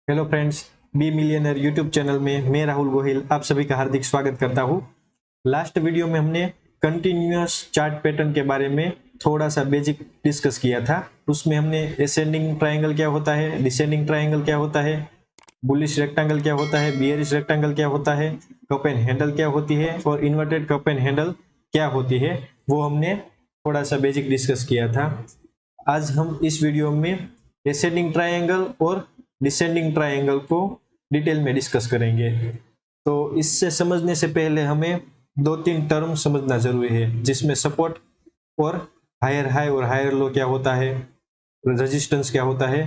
Hello friends, be millionaire YouTube channel में मैं राहुल गोहिल आप सभी का हार्दिक स्वागत करता हूँ। लास्ट वीडियो में हमने कंटिन्यूअस चार्ट पैटर्न के बारे में थोड़ा सा बेसिक डिस्कस किया था। उसमें हमने असेंडिंग ट्रायंगल क्या होता है, डिसेंडिंग ट्रायंगल क्या होता है, बुलिश रेक्टेंगल क्या होता है, बियरिश रेक्टेंगल क्या होता है, कप एंड हैंडल क्या होती है और इन्वर्टेड कप एंड हैंडल क्या होती है, वो हमने थोड़ा सा बेसिक डिस्कस किया था। आज हम इस वीडियो में असेंडिंग ट्रायंगल और डिसेंडिंग ट्रायंगल को डिटेल में डिस्कस करेंगे। तो इससे समझने से पहले हमें दो तीन टर्म समझना जरूरी है, जिसमें सपोर्ट और हायर हाई और हायर लो क्या होता है, रेजिस्टेंस क्या होता है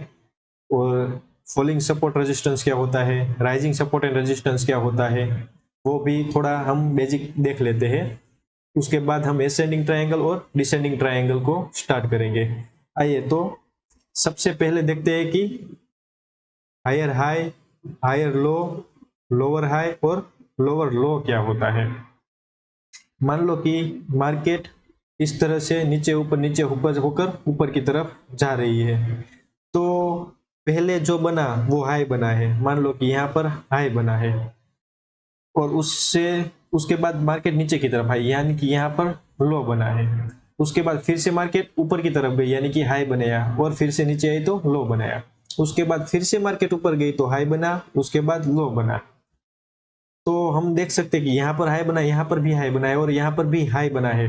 और फॉलिंग सपोर्ट रेजिस्टेंस क्या होता है, राइजिंग सपोर्ट एंड रेजिस्टेंस क्या होता है, वो भी थोड़ा हम बेसिक देख लेते हैं। उसके बाद हम असेंडिंग ट्रायंगल और डिसेंडिंग ट्रायंगल को स्टार्ट करेंगे। आइए तो सबसे पहले देखते हैं कि higher high, higher low, lower high और लोअर लो क्या होता है। मान लो कि मार्केट इस तरह से नीचे ऊपर होकर ऊपर की तरफ जा रही है, तो पहले जो बना वो हाई बना है। मान लो कि यहाँ पर हाई बना है और उससे उसके बाद मार्केट नीचे की तरफ आई, यानी कि यहाँ पर लो बना है। उसके बाद फिर से मार्केट ऊपर की तरफ गई, यानी कि हाई बनाया, और फिर से नीचे आई तो लो बनाया। उसके बाद फिर से मार्केट ऊपर गई तो हाई बना, उसके बाद लो बना। तो हम देख सकते हैं कि यहाँ पर हाई बना, यहाँ पर भी हाई बना है और यहाँ पर भी हाई बना है।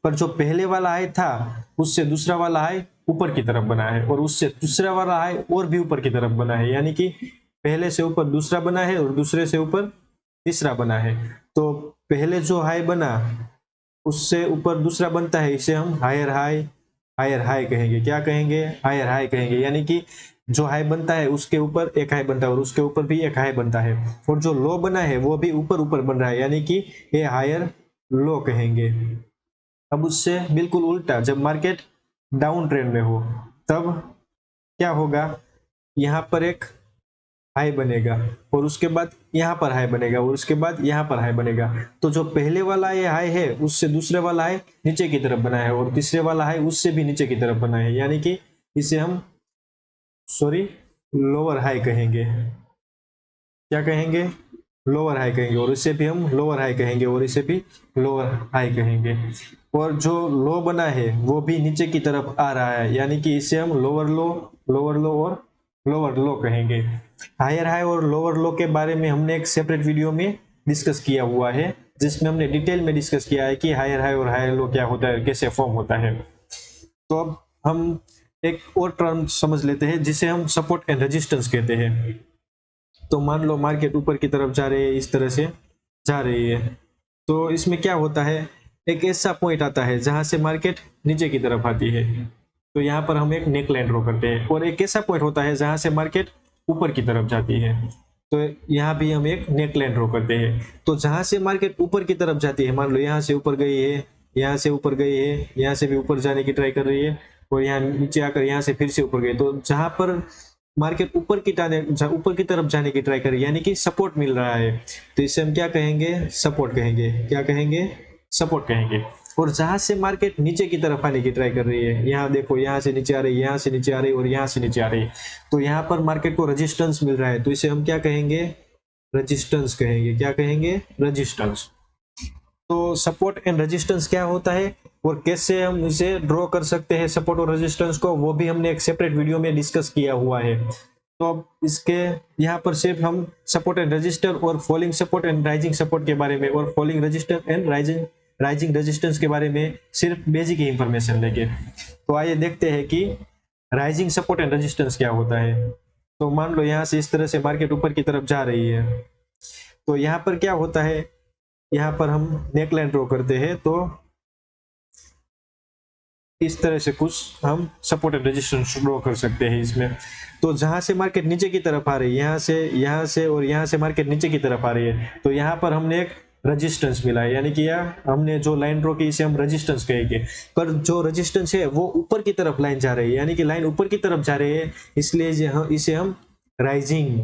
पर जो पहले वाला हाई था उससे दूसरा वाला हाई ऊपर की तरफ बना है और उससे दूसरा वाला हाई और भी ऊपर की तरफ बना है, यानी कि पहले से ऊपर दूसरा बना है और दूसरे से ऊपर तीसरा बना है। तो पहले जो हाई बना उससे ऊपर दूसरा बनता है, इसे हम हायर हाई कहेंगे। क्या कहेंगे? हायर हाई कहेंगे। यानी कि जो हाई बनता है उसके ऊपर एक हाई बनता है और उसके ऊपर भी एक हाई बनता है, और जो लो बना है वो भी ऊपर ऊपर बन रहा है, यानी कि ये हायर लो कहेंगे। अब उससे बिल्कुल उल्टा, जब मार्केट डाउन ट्रेंड में हो तब क्या होगा? यहाँ पर एक हाई बनेगा और उसके बाद यहाँ पर हाई बनेगा और उसके बाद यहाँ पर हाई बनेगा। तो जो पहले वाला ये हाई है उससे दूसरे वाला हाई नीचे की तरफ बना है और तीसरे वाला हाई उससे भी नीचे की तरफ बना है, यानी कि इसे हम लोअर हाई कहेंगे। क्या कहेंगे? लोअर हाई कहेंगे। और इसे भी हम लोअर हाई कहेंगे और इसे भी लोअर हाई कहेंगे। और जो लो बना है वो भी नीचे की तरफ आ रहा है, यानी कि इसे हम लोअर लो और लोअर लो कहेंगे। हायर हाई और लोअर लो के बारे में हमने एक सेपरेट वीडियो में डिस्कस किया हुआ है, जिसमें हमने डिटेल में डिस्कस किया है कि हायर हाई और हायर लो क्या होता है, कैसे फॉर्म होता है। तो अब हम एक और टर्म समझ लेते हैं जिसे हम सपोर्ट एंड रेजिस्टेंस कहते हैं। तो मान लो मार्केट ऊपर की तरफ जा रही है, इस तरह से जा रही है, तो इसमें क्या होता है, एक ऐसा पॉइंट आता है जहां से मार्केट नीचे की तरफ आती है, तो यहाँ पर हम एक नेक लाइन ड्रॉ करते हैं। और एक ऐसा पॉइंट होता है जहां से मार्केट ऊपर की तरफ जाती है, तो यहाँ भी हम एक नेक लाइन ड्रॉ करते हैं। तो जहां से मार्केट ऊपर की तरफ जाती है, मान लो यहाँ से ऊपर गई है, यहाँ से ऊपर गई है, यहाँ से भी ऊपर जाने की ट्राई कर रही है और यहाँ नीचे आकर यहाँ से फिर से ऊपर गई, तो जहां पर मार्केट ऊपर की तरफ जाने की ट्राई कर रही है, यानी कि सपोर्ट मिल रहा है, तो इसे हम क्या कहेंगे? सपोर्ट कहेंगे। क्या कहेंगे? सपोर्ट कहेंगे। और जहां से मार्केट नीचे की तरफ आने की ट्राई कर रही है, यहाँ देखो, यहाँ से नीचे आ रही है, यहाँ से नीचे आ रही है और यहाँ से नीचे आ रही है, तो यहाँ पर मार्केट को रेजिस्टेंस मिल रहा है, तो इसे हम क्या कहेंगे? रेजिस्टेंस कहेंगे। क्या कहेंगे? रेजिस्टेंस। तो सपोर्ट एंड रेजिस्टेंस क्या होता है और कैसे हम इसे ड्रॉ कर सकते हैं सपोर्ट और रेजिस्टेंस को, वो भी हमने एक सेपरेट वीडियो में डिस्कस किया हुआ है। तो अब इसके यहाँ पर सिर्फ हम सपोर्ट एंड रेजिस्टर और falling support and rising support के बारे में और falling resistance and rising resistance के बारे में सिर्फ बेसिक ही इंफॉर्मेशन लेंगे। तो आइए देखते हैं कि राइजिंग सपोर्ट एंड रेजिस्टेंस क्या होता है। तो मान लो यहाँ से इस तरह से मार्केट ऊपर की तरफ जा रही है, तो यहाँ पर क्या होता है, यहाँ पर हम नेकलाइन ड्रॉ करते हैं, तो इस तरह से कुछ हम सपोर्ट एंड रेजिस्टेंस ड्रॉ कर सकते हैं इसमें। तो जहां से मार्केट नीचे की तरफ आ रही है, यहाँ से और यहाँ से मार्केट नीचे की तरफ आ रही है, तो यहाँ पर हमने एक रेजिस्टेंस मिला है, यानी कि यह हमने जो लाइन ड्रॉ की इसे हम रेजिस्टेंस कहेंगे। पर जो रेजिस्टेंस है वो ऊपर की तरफ लाइन जा रही है, यानी कि लाइन ऊपर की तरफ जा रही है, इसलिए इसे हम राइजिंग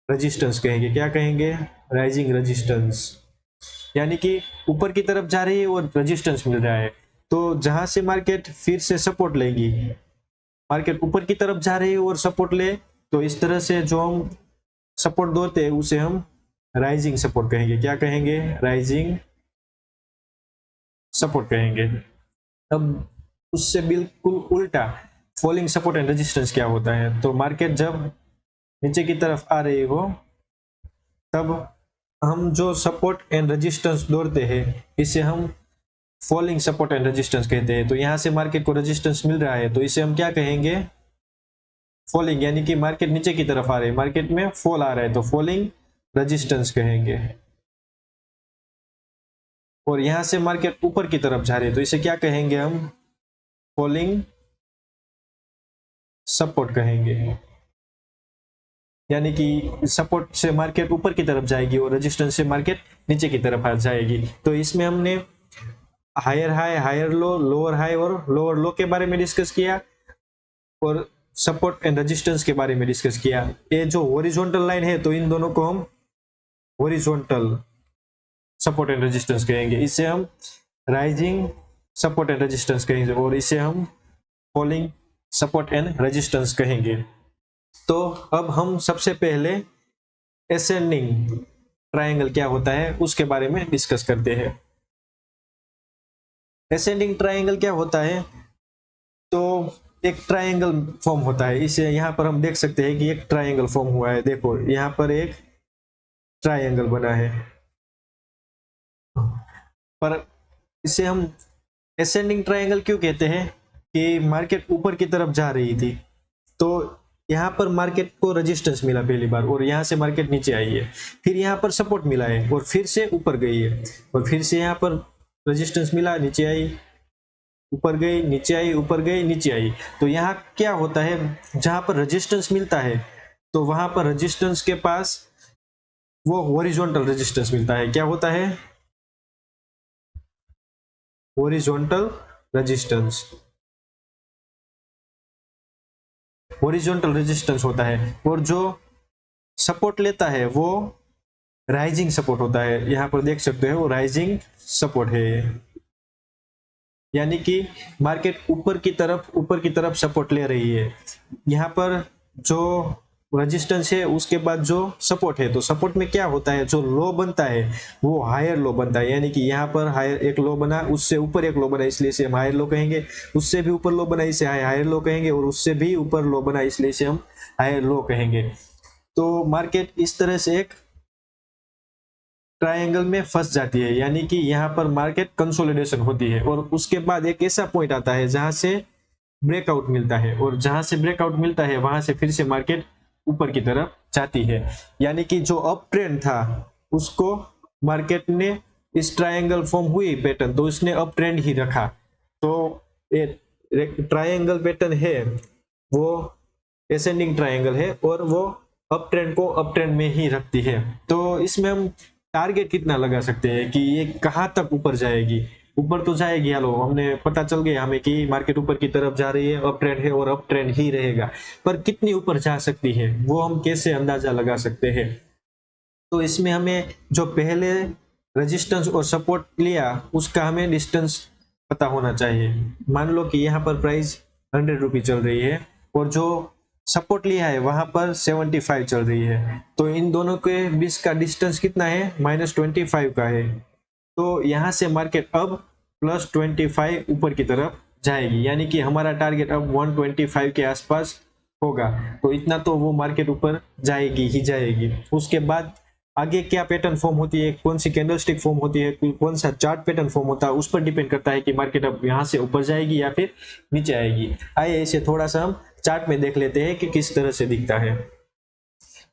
रेजिस्टेंस कहेंगे। क्या कहेंगे? Rising resistance. यानी कि ऊपर की तरफ जा रही है और रेजिस्टेंस मिल रहा है, तो जहां से मार्केट फिर से सपोर्ट लेगी, मार्केट ऊपर की तरफ जा रही है और सपोर्ट ले तो इस तरह से जो हम सपोर्ट दौड़ते हैं उसे हम राइजिंग सपोर्ट कहेंगे। क्या कहेंगे? राइजिंग सपोर्ट कहेंगे। अब उससे बिल्कुल उल्टा फॉलिंग सपोर्ट एंड रेजिस्टेंस क्या होता है? तो मार्केट जब नीचे की तरफ आ रही हो तब हम जो सपोर्ट एंड रेजिस्टेंस दौड़ते हैं इसे हम फॉलिंग सपोर्ट एंड रेजिस्टेंस कहते हैं। तो यहां से मार्केट को रेजिस्टेंस मिल रहा है तो इसे हम क्या कहेंगे? फॉलिंग, यानी कि मार्केट नीचे की तरफ आ रही है, मार्केट में फॉल आ रहा है तो फॉलिंग रेजिस्टेंस कहेंगे। और यहां से मार्केट ऊपर की तरफ जा रही है तो इसे क्या कहेंगे हम? फॉलिंग सपोर्ट कहेंगे। यानी कि सपोर्ट से मार्केट ऊपर की तरफ जाएगी और रेजिस्टेंस से मार्केट नीचे की तरफ आ जाएगी। तो इसमें हमने higher high, higher low, lower high और लोअर लो के बारे में डिस्कस किया और सपोर्ट एंड रेजिस्टेंस के बारे में डिस्कस किया। ये जो हॉरिजॉन्टल लाइन है तो इन दोनों को हम हॉरिजॉन्टल सपोर्ट एंड रेजिस्टेंस कहेंगे। इसे हम राइजिंग सपोर्ट एंड रेजिस्टेंस कहेंगे और इसे हम फॉलिंग सपोर्ट एंड रेजिस्टेंस कहेंगे। तो अब हम सबसे पहले एसेंडिंग ट्रायंगल क्या होता है उसके बारे में डिस्कस करते हैं। एसेंडिंग ट्रायंगल क्या होता है? तो एक ट्रायंगल फॉर्म होता है। इसे यहाँ पर हम देख सकते हैं कि एक ट्रायंगल फॉर्म हुआ है। देखो यहाँ पर एक ट्रायंगल बना है, पर इसे हम एसेंडिंग ट्रायंगल क्यों कहते हैं? कि मार्केट ऊपर की तरफ जा रही थी तो यहाँ पर मार्केट को रेजिस्टेंस मिला पहली बार और यहाँ से मार्केट नीचे आई है, फिर यहाँ पर सपोर्ट मिला है और फिर से ऊपर गई है और फिर से यहाँ पर रेजिस्टेंस मिला, नीचे आई, ऊपर गई, नीचे आई, ऊपर गई, नीचे आई। तो यहाँ क्या होता है? जहां पर रेजिस्टेंस मिलता है तो वहां पर रेजिस्टेंस के पास वो हॉरिजॉन्टल रेजिस्टेंस मिलता है। क्या होता है? हॉरिजॉन्टल रेजिस्टेंस, हॉरिजॉन्टल रेजिस्टेंस होता है। और जो सपोर्ट लेता है वो राइजिंग सपोर्ट होता है। यहाँ पर देख सकते हो राइजिंग सपोर्ट है, यानी कि मार्केट ऊपर की तरफ सपोर्ट ले रही है। यहाँ पर जो रेजिस्टेंस है उसके बाद जो सपोर्ट है, तो सपोर्ट में क्या होता है? जो लो बनता है वो हायर लो बनता है। यानी कि यहाँ पर हायर एक लो बना, उससे ऊपर एक लो बना, इसलिए इसे हम हायर लो कहेंगे। उससे भी ऊपर लो बना, इसे हायर लो कहेंगे। और उससे भी ऊपर लो बना, इसलिए इसे हम हायर लो कहेंगे। तो मार्केट इस तरह से एक ट्रायंगल में फंस जाती है, यानी कि यहाँ पर मार्केट कंसोलिडेशन होती है और उसके बाद एक ऐसा पॉइंट आता है जहां से ब्रेकआउट मिलता है और जहां से ब्रेकआउट मिलता है वहां से फिर से मार्केट ऊपर की तरफ जाती है। यानी कि जो अप ट्रेंड था उसको मार्केट ने इस ट्रायंगल फॉर्म हुई पैटर्न तो उसने अप ट्रेंड ही रखा। तो ये ट्रायंगल पैटर्न है वो एसेंडिंग ट्रायंगल है और वो अप ट्रेंड को अप ट्रेंड में ही रखती है। तो इसमें हम टारगेट कितना लगा सकते हैं कि ये कहां तक ऊपर जाएगी? ऊपर तो जाएगी, हेलो हमने पता चल गया हमें कि मार्केट ऊपर की तरफ जा रही है, अप ट्रेंड है और अप ट्रेंड ही रहेगा। पर कितनी ऊपर जा सकती है वो हम कैसे अंदाजा लगा सकते हैं? तो इसमें हमें जो पहले रेजिस्टेंस और सपोर्ट लिया उसका हमें डिस्टेंस पता होना चाहिए। मान लो कि यहाँ पर प्राइस 100 रुपये चल रही है और जो सपोर्ट लिया है वहां पर 75 चल रही है, तो इन दोनों के बीच का डिस्टेंस कितना है? -25 का है। तो यहाँ से मार्केट अब +25 ऊपर की तरफ जाएगी, यानी कि हमारा टारगेट अब 125 के आसपास होगा। तो इतना तो वो मार्केट ऊपर जाएगी ही जाएगी। उसके बाद आगे क्या पैटर्न फॉर्म होती है, कौन सी कैंडलस्टिक फॉर्म होती है, कौन सा चार्ट पैटर्न फॉर्म होता है, उस पर डिपेंड करता है कि मार्केट अब यहाँ से ऊपर जाएगी या फिर नीचे आएगी। आइए इसे थोड़ा सा हम चार्ट में देख लेते हैं कि किस तरह से दिखता है।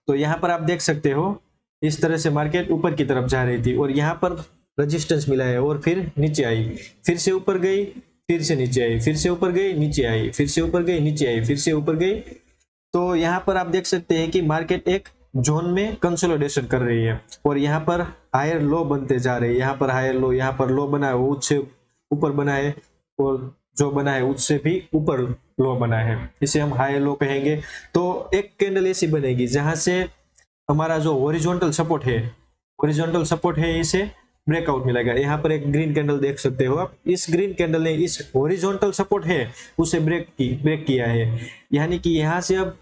तो यहाँ पर आप देख सकते हो इस तरह से मार्केट ऊपर की तरफ जा रही थी और यहाँ पर रेजिस्टेंस मिला है और फिर नीचे आई, फिर से ऊपर गई, फिर से नीचे आई, फिर से ऊपर गई, नीचे आई, फिर से ऊपर गई, नीचे आई, फिर से ऊपर गई। तो यहाँ पर आप देख सकते हैं कि मार्केट एक जोन में कंसोलिडेशन कर रही है और यहाँ पर हायर लो बनते जा रहे हैं। यहाँ पर हायर लो, यहाँ पर लो बना है वो उससे ऊपर बना है और जो बना है उससे भी ऊपर लो बना है, इसे हम हायर लो कहेंगे। तो एक कैंडल ऐसी बनेगी जहां से हमारा जो हॉरिजॉन्टल सपोर्ट है, हॉरिजॉन्टल सपोर्ट है, इसे ब्रेकआउट मिलेगा। यहाँ पर एक ग्रीन कैंडल देख सकते हो आप, इस ग्रीन कैंडल ने इस हॉरिजॉन्टल सपोर्ट है उसे ब्रेक किया है, यानी कि यहाँ से अब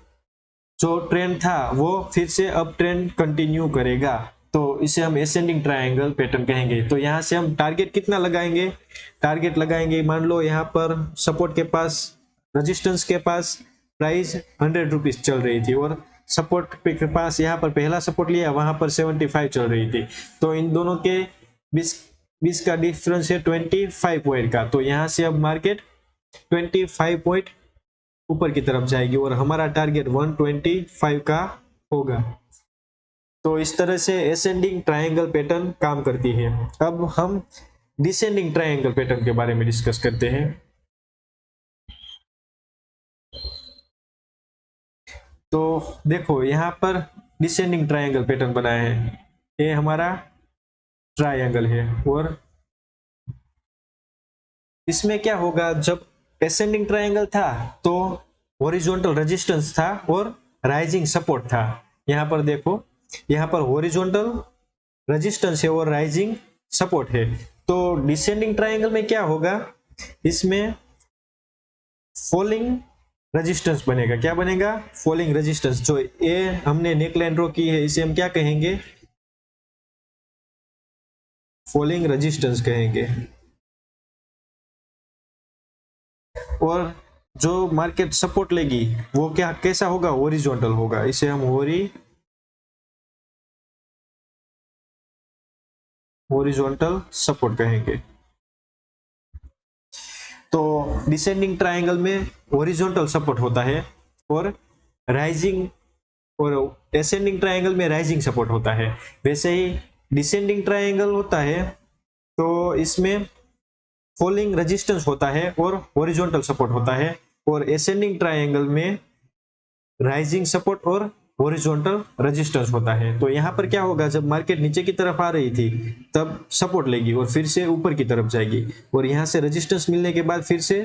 जो ट्रेंड था वो फिर से अप ट्रेंड कंटिन्यू करेगा, तो इसे हम एसेंडिंग ट्रायंगल पैटर्न कहेंगे। तो यहाँ से हम टारगेट कितना लगाएंगे, टारगेट लगाएंगे, मान लो यहाँ पर सपोर्ट के पास, रेजिस्टेंस के पास प्राइस 100 रुपीज चल रही थी और सपोर्ट के पास यहाँ पर पहला सपोर्ट लिया, वहां पर 75 चल रही थी। तो इन दोनों के 20 का डिफरेंस है 25 पॉइंट का। तो यहाँ से अब मार्केट 25 पॉइंट ऊपर की तरफ जाएगी और हमारा टारगेट 125 का होगा। तो इस तरह से एसेंडिंग ट्रायंगल पैटर्न काम करती है। अब हम डिसेंडिंग ट्रायंगल पैटर्न के बारे में डिस्कस करते हैं। तो देखो यहाँ पर डिसेंडिंग ट्रायंगल पैटर्न बनाया है, ये हमारा ट्रायंगल है और इसमें क्या होगा, जब एसेंडिंग ट्रायंगल था तो हॉरिजॉन्टल रेजिस्टेंस था और राइजिंग सपोर्ट था। यहाँ पर देखो, यहाँ पर हॉरिजॉन्टल रेजिस्टेंस है और राइजिंग सपोर्ट है। तो डिसेंडिंग ट्रायंगल में क्या होगा, इसमें फॉलिंग रेजिस्टेंस बनेगा। क्या बनेगा, फॉलिंग रेजिस्टेंस। जो ये हमने नेकलाइन ड्रॉ की है इसे हम क्या कहेंगे, फॉलिंग रेजिस्टेंस कहेंगे। और जो मार्केट सपोर्ट लेगी वो क्या कैसा होगा, हॉरिजॉन्टल होगा, इसे हम हॉरिजॉन्टल सपोर्ट कहेंगे। तो डिसेंडिंग ट्रायंगल में हॉरिजॉन्टल सपोर्ट होता है और राइजिंग, और एसेंडिंग ट्रायंगल में राइजिंग सपोर्ट होता है। वैसे ही डिसेंडिंग ट्रायंगल होता है तो इसमें फॉलिंग रेजिस्टेंस होता है और हॉरिजॉन्टल सपोर्ट होता है, और एसेंडिंग ट्रायंगल में राइजिंग सपोर्ट और हॉरिजॉन्टल रेजिस्टेंस होता है। तो यहाँ पर क्या होगा, जब मार्केट नीचे की तरफ आ रही थी तब सपोर्ट लेगी और फिर से ऊपर की तरफ जाएगी, और यहाँ से रेजिस्टेंस मिलने के बाद फिर से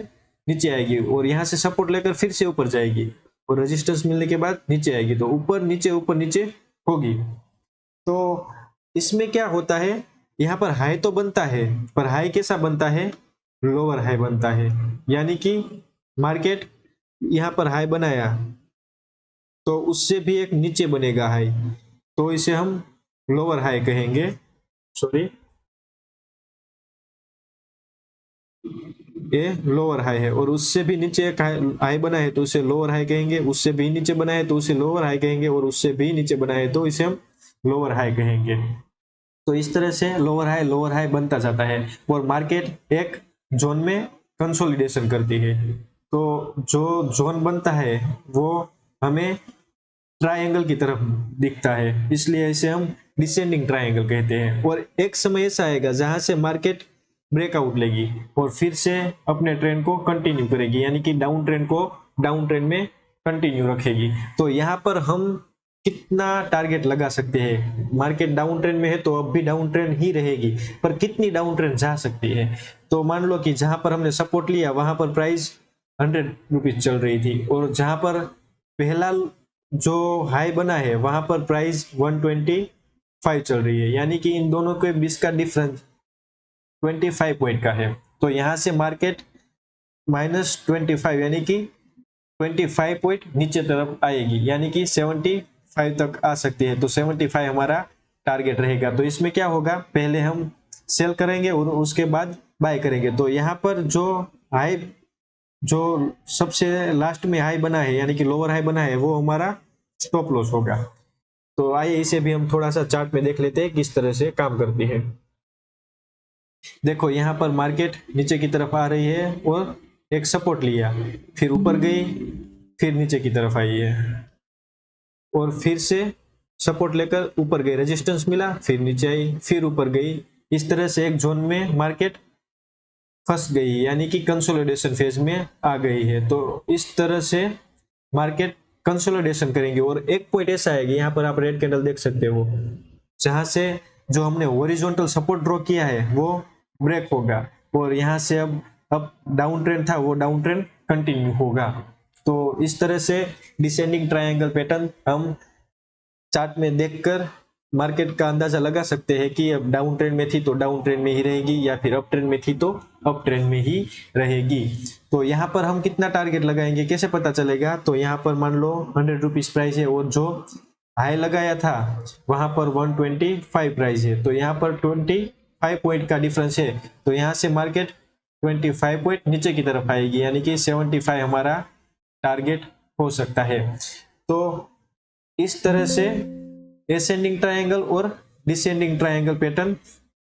नीचे आएगी, और यहाँ से सपोर्ट लेकर फिर से ऊपर जाएगी, और रेजिस्टेंस मिलने के बाद नीचे आएगी। तो ऊपर नीचे होगी। तो इसमें क्या होता है, यहाँ पर हाई तो बनता है, पर हाई कैसा बनता है, लोअर हाई बनता है। यानी कि मार्केट यहाँ पर हाई बनाया तो उससे भी एक नीचे बनेगा हाई, तो इसे हम लोअर हाई कहेंगे। सॉरी, ये लोअर हाई है, और उससे भी नीचे एक हाई बना है तो उसे लोअर हाई कहेंगे, उससे भी नीचे बना है तो उसे लोअर हाई कहेंगे, और उससे भी नीचे बना है तो इसे हम लोअर हाई कहेंगे। तो इस तरह से लोअर हाई बनता जाता है, और मार्केट एक जोन में कंसोलिडेशन करती है। तो जो जोन बनता है वो हमें ट्रायंगल की तरफ दिखता है, इसलिए इसे हम डिसेंडिंग ट्रायंगल कहते हैं। और एक समय ऐसा आएगा जहां से मार्केट ब्रेकआउट लेगी और फिर से अपने ट्रेंड को कंटिन्यू करेगी, यानी कि डाउन ट्रेंड को डाउन ट्रेंड में कंटिन्यू रखेगी। तो यहाँ पर हम कितना टारगेट लगा सकते हैं, मार्केट डाउन ट्रेंड में है तो अब भी डाउन ट्रेंड ही रहेगी, पर कितनी डाउन ट्रेंड जा सकती है। तो मान लो कि जहां पर हमने सपोर्ट लिया वहां पर प्राइस 100 रुपीज चल रही थी, और जहां पर पहला जो हाई बना है वहां पर प्राइस 125 चल रही है, यानी कि इन दोनों के बीच का डिफरेंस 25 पॉइंट का है। तो यहां से मार्केट -25 यानी कि 25 पॉइंट नीचे तरफ आएगी, यानी कि 75 तक आ सकती है। तो 75 हमारा टारगेट रहेगा। तो इसमें क्या होगा, पहले हम सेल करेंगे और उसके बाद बाय करेंगे। तो यहाँ पर जो हाई, जो सबसे लास्ट में हाई बना है यानी कि लोअर हाई बना है, वो हमारा स्टॉप लॉस होगा। तो आइए इसे भी हम थोड़ा सा चार्ट में देख लेते हैं किस तरह से काम करती है। देखो यहाँ पर मार्केट नीचे की तरफ आ रही है और एक सपोर्ट लिया, फिर ऊपर गई, फिर नीचे की तरफ आई है, और फिर से सपोर्ट लेकर ऊपर गई, रेजिस्टेंस मिला, फिर नीचे आई, फिर ऊपर गई। इस तरह से एक जोन में मार्केट फंस गई, यानी कि कंसोलिडेशन फेज में आ गई है। तो इस तरह से मार्केट कंसोलिडेशन करेंगे, और एक पॉइंट ऐसा आएगा, यहाँ पर आप रेड कैंडल देख सकते हो, जहां से जो हमने हॉरिजॉन्टल सपोर्ट ड्रॉ किया है वो ब्रेक होगा, और यहाँ से अब डाउन ट्रेंड था वो डाउन ट्रेंड कंटिन्यू होगा। तो इस तरह से डिसेंडिंग ट्रायंगल पैटर्न हम चार्ट में देखकर मार्केट का अंदाजा लगा सकते हैं कि अब डाउन ट्रेंड में थी तो डाउन ट्रेंड में ही रहेगी, या फिर अप ट्रेंड में थी तो अप ट्रेंड में ही रहेगी। तो यहाँ पर हम कितना टारगेट लगाएंगे, कैसे पता चलेगा? तो यहाँ पर मान लो 100 रुपीज प्राइस है और जो हाई लगाया था वहां पर 125 प्राइस है, तो यहाँ पर 25 पॉइंट का डिफरेंस है। तो यहाँ से मार्केट 25 पॉइंट नीचे की तरफ आएगी, यानी कि 75 हमारा टारगेट हो सकता है। तो इस तरह से एसेंडिंग ट्रायंगल और डिसेंडिंग ट्रायंगल पैटर्न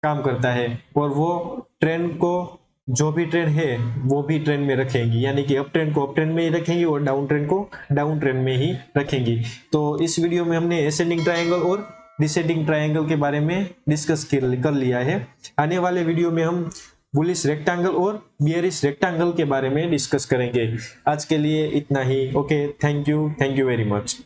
काम करता है, और वो ट्रेंड को, जो भी ट्रेंड है वो भी ट्रेंड में रखेंगी, यानी कि अप ट्रेंड को अप ट्रेंड में ही रखेंगी और डाउन ट्रेंड को डाउन ट्रेंड में ही रखेंगी। तो इस वीडियो में हमने एसेंडिंग ट्रायंगल और डिसेंडिंग ट्रायंगल के बारे में डिस्कस कर लिया है। आने वाले वीडियो में हम बुलिश रेक्टेंगल और बियरिश रेक्टेंगल के बारे में डिस्कस करेंगे। आज के लिए इतना ही। Okay, thank you very much.